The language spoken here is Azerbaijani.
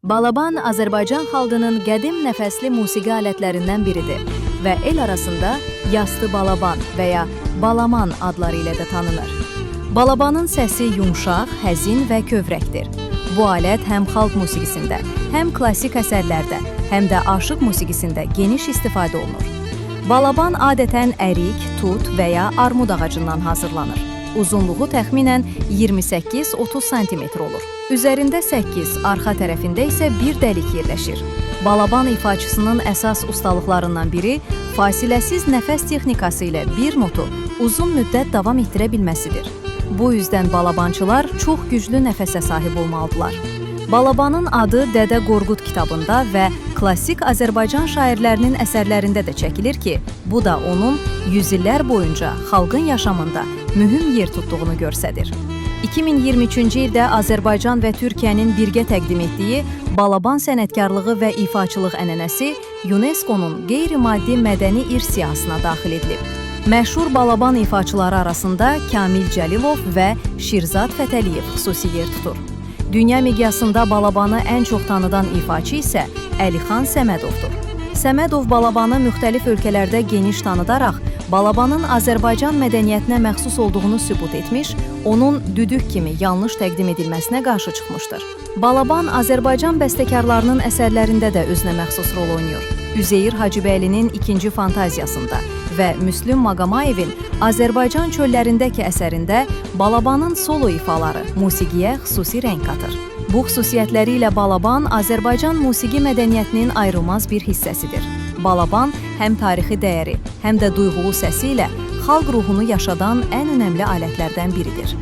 Balaban Azərbaycan xalqının qədim nəfəsli musiqi alətlərindən biridir və el arasında yastı balaban və ya balaman adları ilə də tanınır. Balabanın səsi yumşaq, həzin və kövrəkdir. Bu alət həm xalq musiqisində, həm klassik əsərlərdə, həm də aşıq musiqisində geniş istifadə olunur. Balaban adətən ərik, tut və ya armud ağacından hazırlanır. Uzunluğu təxminən 28-30 cm olur. Üzərində 8, arxa tərəfində isə bir dəlik yerləşir. Balaban ifaçısının əsas ustalıqlarından biri fasiləsiz nəfəs texnikası ilə bir notu uzun müddət davam etdirə bilməsidir. Bu üzdən balabançılar çox güclü nəfəsə sahib olmalıdırlar. Balabanın adı Dədə Qorqud kitabında və klassik Azərbaycan şairlərinin əsərlərində də çəkilir ki, bu da onun yüzillər boyunca xalqın yaşamında mühüm yer tutduğunu göstərir. 2023-cü ildə Azərbaycan və Türkiyənin birgə təqdim etdiyi balaban sənətkarlığı və ifaçılıq ənənəsi UNESCO-nun qeyri-maddi mədəni irs siyahısına daxil edilib. Məşhur balaban ifaçıları arasında Kamil Cəlilov və Şirzad Fətəliyev xüsusi yer tutur. Dünya miqyasında balabanı ən çox tanıdan ifaçı isə Əlixan Səmədovdur. Səmədov balabanı müxtəlif ölkələrdə geniş tanıdaraq, balabanın Azərbaycan mədəniyyətinə məxsus olduğunu sübut etmiş, onun düdük kimi yanlış təqdim edilməsinə qarşı çıxmışdır. Balaban Azərbaycan bəstəkarlarının əsərlərində də özünə məxsus rol oynayır. Üzeyir Hacıbəylinin İkinci Fantaziyasında və Müslüm Maqamayevin Azərbaycan çöllərindəki əsərində balabanın solo ifaları musiqiyə xüsusi rəng qatır. Bu xüsusiyyətləri ilə balaban Azərbaycan musiqi mədəniyyətinin ayrılmaz bir hissəsidir. Balaban həm tarixi dəyəri, həm də duyğulu səsi ilə xalq ruhunu yaşadan ən önəmli alətlərdən biridir.